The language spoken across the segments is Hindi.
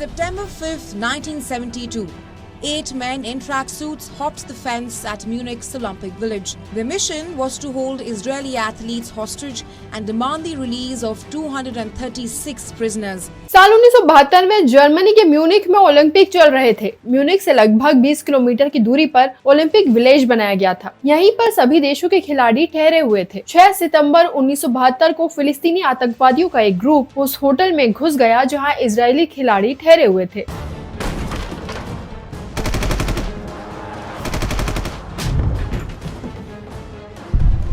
September 5th, 1972, 8 men in tracksuits hopped the fence at Munich's Olympic Village. Their mission was to hold Israeli athletes hostage and demand the release of 236 prisoners. साल 1972 में जर्मनी के म्यूनिख में ओलंपिक चल रहे थे। म्यूनिख से लगभग 20 किलोमीटर की दूरी पर ओलंपिक विलेज बनाया गया था। यहीं पर सभी देशों के खिलाड़ी ठहरे हुए थे। 6 सितंबर 1972 को फिलिस्तीनी आतंकवादियों का एक ग्रुप उस होटल में घुस गया जहां इजरायली खिलाड़ी ठहरे हुए थे।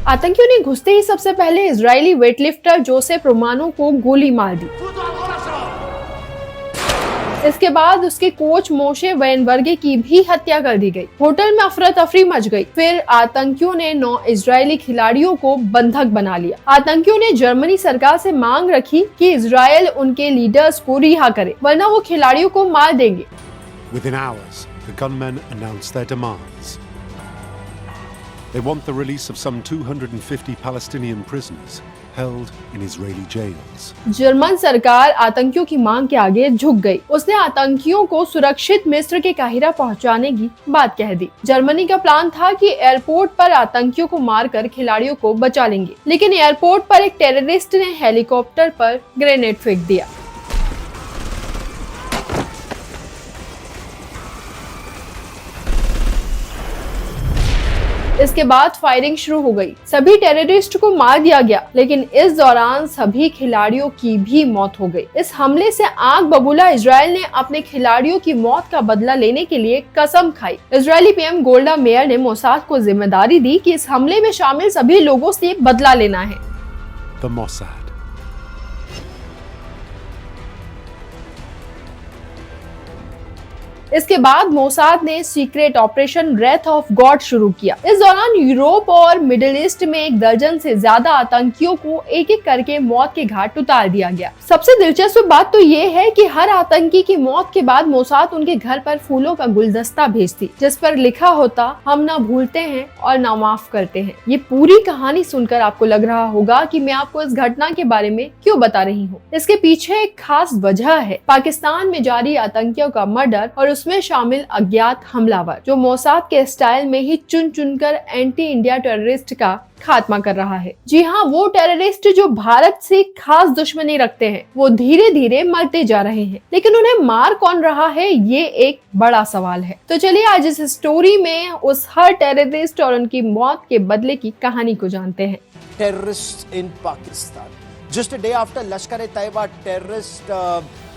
आतंकियों ने घुसते ही सबसे पहले इजरायली वेटलिफ्टर जोसेफ रोमानो को गोली मार दी। इसके बाद उसके कोच मोशे वेनबर्गे की भी हत्या कर दी गई। होटल में अफरा तफरी मच गई। फिर आतंकियों ने 9 इजरायली खिलाड़ियों को बंधक बना लिया। आतंकियों ने जर्मनी सरकार से मांग रखी कि इजरायल उनके लीडर्स को रिहा करे, वरना वो खिलाड़ियों को मार देंगे। Within hours, the gunmen announced their demands. They want the release of some 250 Palestinian prisoners held in Israeli jails. German सरकार आतंकियों की मांग के आगे झुक गई। उसने आतंकियों को सुरक्षित मिस्र के काहिरा पहुंचाने की बात कह दी। जर्मनी का प्लान था कि एयरपोर्ट पर आतंकियों को मारकर खिलाड़ियों को बचा लेंगे, लेकिन एयरपोर्ट पर एक टेररिस्ट ने हेलीकॉप्टर पर ग्रेनेड फेंक दिया। इसके बाद फायरिंग शुरू हो गई। सभी टेररिस्ट को मार दिया गया, लेकिन इस दौरान सभी खिलाड़ियों की भी मौत हो गई। इस हमले से आग बबूला इजरायल ने अपने खिलाड़ियों की मौत का बदला लेने के लिए कसम खाई। इजरायली पीएम गोल्डा मेयर ने मोसाद को जिम्मेदारी दी कि इस हमले में शामिल सभी लोगों से बदला लेना है। The Mossad. इसके बाद मोसाद ने secret operation Wraith of God शुरू किया। इस दौरान यूरोप और मिडिल ईस्ट में 1 दर्जन से ज्यादा आतंकियों को एक एक करके मौत के घाट उतार दिया गया। सबसे दिलचस्प बात तो ये है कि हर आतंकी की मौत के बाद मोसाद उनके घर पर फूलों का गुलदस्ता भेजती, जिस पर लिखा होता, हम ना भूलते हैं और ना माफ करते हैं। ये पूरी कहानी सुनकर आपको लग रहा होगा कि मैं आपको इस घटना के बारे में क्यों बता रही हूँ। इसके पीछे एक खास वजह है, पाकिस्तान में जारी आतंकियों का मर्डर और उसमें शामिल अज्ञात हमलावर, जो मोसाद के स्टाइल में ही चुन चुनकर एंटी इंडिया टेररिस्ट का खात्मा कर रहा है। जी हाँ, वो टेररिस्ट जो भारत से खास दुश्मनी रखते हैं, वो धीरे धीरे मरते जा रहे हैं, लेकिन उन्हें मार कौन रहा है, ये एक बड़ा सवाल है। तो चलिए आज इस स्टोरी में उस हर टेररिस्ट और उनकी मौत के बदले की कहानी को जानते हैं। Terrorists in Pakistan. Just a day after Lashkar-e-Taiba terrorist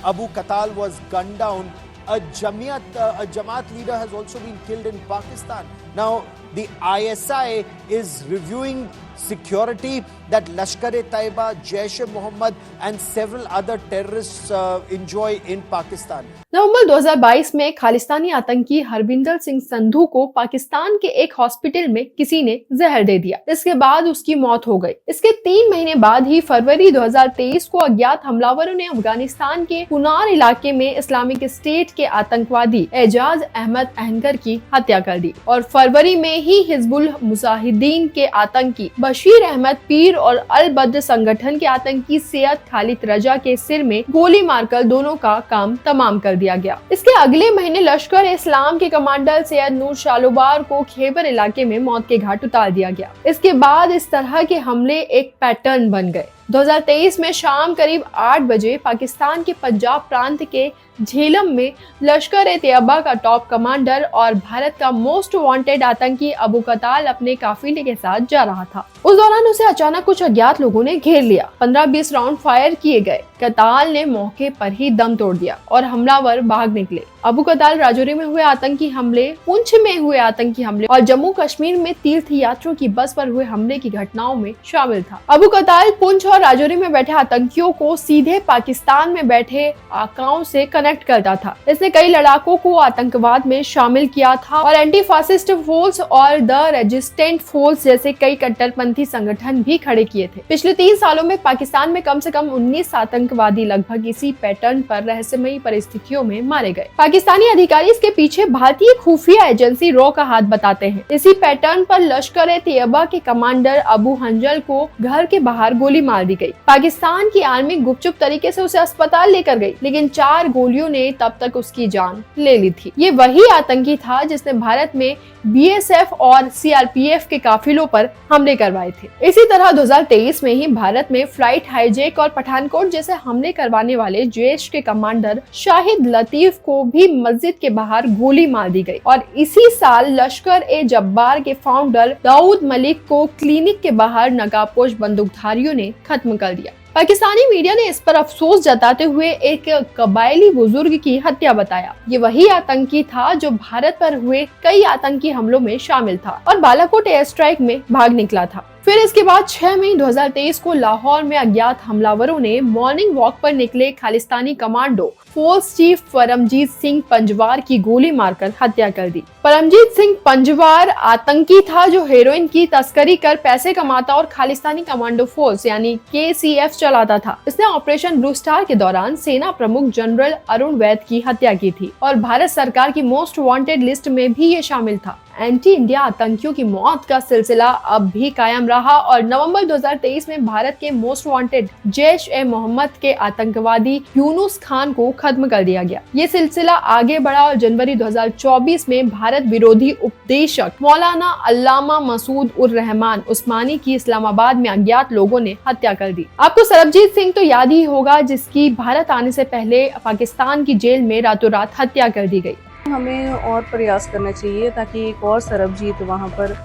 Abu Qatal was gunned down, a Jamaat leader has also been killed in Pakistan. Now, the ISI is reviewing security that Lashkar-e-Taiba, Jaish-e-Mohammed and several other terrorists enjoy in Pakistan. नवंबर 2022 में खालिस्तानी आतंकी हरविंदर सिंह संधू को पाकिस्तान के एक हॉस्पिटल में किसी ने जहर दे दिया। इसके बाद उसकी मौत हो गई। इसके 3 महीने बाद ही फरवरी 2023 को अज्ञात हमलावरों ने अफगानिस्तान के कुनार इलाके में इस्लामिक स्टेट के आतंकवादी एजाज अहमद अहंगर की हत्या कर दी और फरवरी में ही हिजबुल मुजाहिदीन के आतंकी बशीर अहमद पीर और अल बद्र संगठन के आतंकी सैयद खालिद रजा के सिर में गोली मारकर दोनों का काम तमाम कर दिया गया। इसके अगले महीने लश्कर इस्लाम के कमांडर सैयद नूर शालोबार को खैबर इलाके में मौत के घाट उतार दिया गया। इसके बाद इस तरह के हमले एक पैटर्न बन गए। 2023 में शाम करीब 8 बजे पाकिस्तान के पंजाब प्रांत के झेलम में लश्कर-ए-तैयबा का टॉप कमांडर और भारत का मोस्ट वांटेड आतंकी अबू कताल अपने काफिले के साथ जा रहा था। उस दौरान उसे अचानक कुछ अज्ञात लोगों ने घेर लिया। 15-20 राउंड फायर किए गए। कताल ने मौके पर ही दम तोड़ दिया और हमलावर भाग निकले। अबू कताल राजौरी में हुए आतंकी हमले, पुंछ में हुए आतंकी हमले और जम्मू कश्मीर में तीर्थ यात्रियों की बस पर हुए हमले की घटनाओं में शामिल था। अबू कताल पुंछ और राजौरी में बैठे आतंकियों को सीधे पाकिस्तान में बैठे आकाओं से कनेक्ट करता था। इसने कई लड़ाकों को आतंकवाद में शामिल किया था और एंटी फासिस्ट फोर्स और द रेजिस्टेंट फोर्स जैसे कई कट्टरपंथी संगठन भी खड़े किए थे। पिछले 3 सालों में पाकिस्तान में कम से कम 19 आतंकवादी लगभग इसी पैटर्न पर रहस्यमयी परिस्थितियों में मारे गए। पाकिस्तानी अधिकारी इसके पीछे भारतीय खुफिया एजेंसी रॉ का हाथ बताते हैं। इसी पैटर्न पर लश्कर-ए-तैयबा के कमांडर अबू हंजल को घर के बाहर गोली मार मार दी गई। पाकिस्तान की आर्मी गुपचुप तरीके से उसे अस्पताल लेकर गई, लेकिन 4 गोलियों ने तब तक उसकी जान ले ली थी। ये वही आतंकी था जिसने भारत में BSF और CRPF के काफिलों पर हमले करवाए थे। इसी तरह 2023 में ही भारत में फ्लाइट हाईजैक और पठानकोट जैसे हमले करवाने वाले जैश के कमांडर शाहिद लतीफ को भी मस्जिद के बाहर गोली मार दी गई। और इसी साल लश्कर-ए-जब्बार के फाउंडर दाऊद मलिक को क्लिनिक के बाहर नकाबपोश बंदूकधारियों ने खत्म कर दिया। पाकिस्तानी मीडिया ने इस पर अफसोस जताते हुए एक कबायली बुजुर्ग की हत्या बताया। ये वही आतंकी था जो भारत पर हुए कई आतंकी हमलों में शामिल था और बालाकोट एयर स्ट्राइक में भाग निकला था। फिर इसके बाद 6 मई 2023 को लाहौर में अज्ञात हमलावरों ने मॉर्निंग वॉक पर निकले Khalistani commando force chief Paramjit Singh Panjwar की गोली मारकर हत्या कर दी। परमजीत सिंह पंजवार आतंकी था जो हेरोइन की तस्करी कर पैसे कमाता और खालिस्तानी कमांडो फोर्स यानी KCF चलाता था। इसने ऑपरेशन ब्लू स्टार के दौरान सेना प्रमुख जनरल अरुण वैद की हत्या की थी और भारत सरकार की मोस्ट वांटेड लिस्ट में भी ये शामिल था। एंटी इंडिया आतंकियों की मौत का सिलसिला अब भी कायम रहा और नवंबर 2023 में भारत के मोस्ट वांटेड जैश-ए-मोहम्मद के आतंकवादी यूनुस खान को खत्म कर दिया गया। ये सिलसिला आगे बढ़ा और जनवरी 2024 में भारत विरोधी उपदेशक मौलाना अल्लामा मसूद उर रहमान उस्मानी की इस्लामाबाद में अज्ञात लोगों ने हत्या कर दी। आपको सरबजीत सिंह तो याद ही होगा, जिसकी भारत आने से पहले पाकिस्तान की जेल में रातों रात हत्या कर दी गई। हमें और प्रयास करना चाहिए ताकि एक और सरबजीत वहाँ पर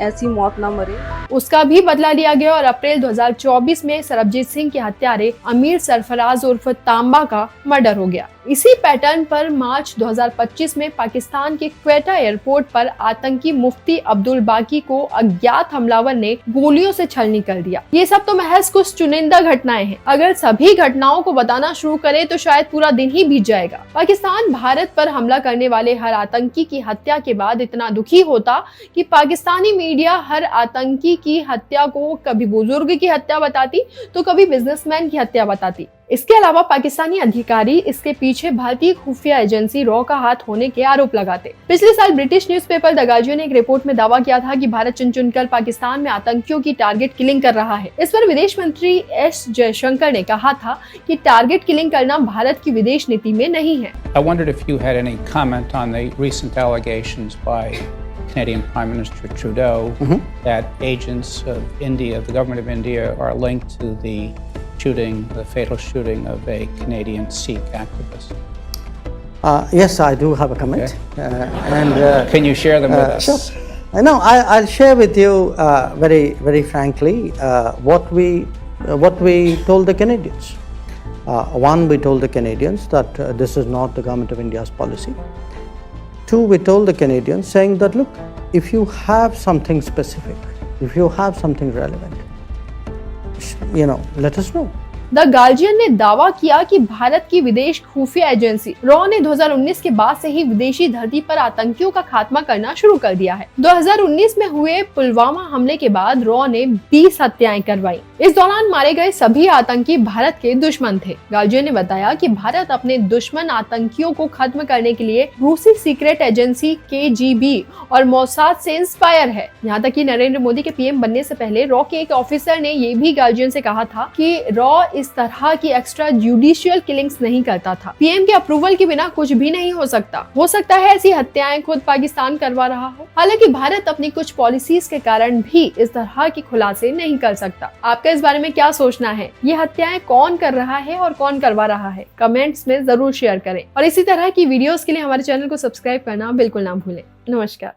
ऐसी मौत ना मरे। उसका भी बदला लिया गया और अप्रैल 2024 में सरबजीत सिंह के हत्यारे अमीर सरफराज उर्फ तांबा का मर्डर हो गया। इसी पैटर्न पर मार्च 2025 में पाकिस्तान के क्वेटा एयरपोर्ट पर आतंकी मुफ्ती अब्दुल बाकी को अज्ञात हमलावर ने गोलियों से छलनी कर दिया। ये सब तो महज कुछ चुनिंदा घटनाएं हैं। अगर सभी घटनाओं को बताना शुरू करे तो शायद पूरा दिन ही बीत जाएगा। पाकिस्तान भारत पर हमला करने वाले हर आतंकी की हत्या के बाद इतना दुखी होता कि पाकिस्तानी मीडिया हर आतंकी की हत्या को कभी बुजुर्ग की हत्या बताती तो कभी बिजनेसमैन की हत्या बताती। इसके अलावा पाकिस्तानी अधिकारी इसके पीछे भारतीय खुफिया एजेंसी रॉ का हाथ होने के आरोप लगाते। पिछले साल ब्रिटिश न्यूज़पेपर द गार्जियन ने एक रिपोर्ट में दावा किया था कि भारत चुन चुनकर पाकिस्तान में आतंकियों की टारगेट किलिंग कर रहा है। इस पर विदेश मंत्री एस जयशंकर ने कहा था कि टारगेट किलिंग करना भारत की विदेश नीति में नहीं है। I wondered if you had any comment on the recent allegations by Canadian Prime Minister Trudeau that agents of India, the government of India, are linked to the fatal shooting of a Canadian Sikh activist. Yes, I do have a comment. Okay. Can you share them with us? Sure. No, I'll share with you very frankly what we told the Canadians. One, we told the Canadians that this is not the government of India's policy. Two, we told the Canadians saying that, look, if you have something specific, if you have something relevant, let us know. The guardian ने दावा किया कि भारत की विदेश खुफिया एजेंसी रॉ ने 2019 के बाद से ही विदेशी धरती पर आतंकियों का खात्मा करना शुरू कर दिया है। 2019 में हुए पुलवामा हमले के बाद रॉ ने 20 हत्याएं करवाई। इस दौरान मारे गए सभी आतंकी भारत के दुश्मन थे। गार्जियन ने बताया कि भारत अपने दुश्मन आतंकियों को खत्म करने के लिए रूसी सीक्रेट एजेंसी KGB और मोसाद से इंस्पायर है। यहाँ तक कि नरेंद्र मोदी के PM बनने से पहले रॉ के एक ऑफिसर ने ये भी गार्जियन से कहा था कि रॉ इस तरह की एक्स्ट्रा जुडिशियल किलिंग्स नहीं करता था। PM के अप्रूवल के बिना कुछ भी नहीं हो सकता है ऐसी हत्याएं खुद पाकिस्तान करवा रहा हो। हालांकि भारत अपनी कुछ पॉलिसीज के कारण भी इस तरह की खुलासे नहीं कर सकता। आपका इस बारे में क्या सोचना है? ये हत्याएं कौन कर रहा है और कौन करवा रहा है? कमेंट्स में जरूर शेयर करें और इसी तरह की वीडियोस के लिए हमारे चैनल को सब्सक्राइब करना बिल्कुल ना भूलें। नमस्कार।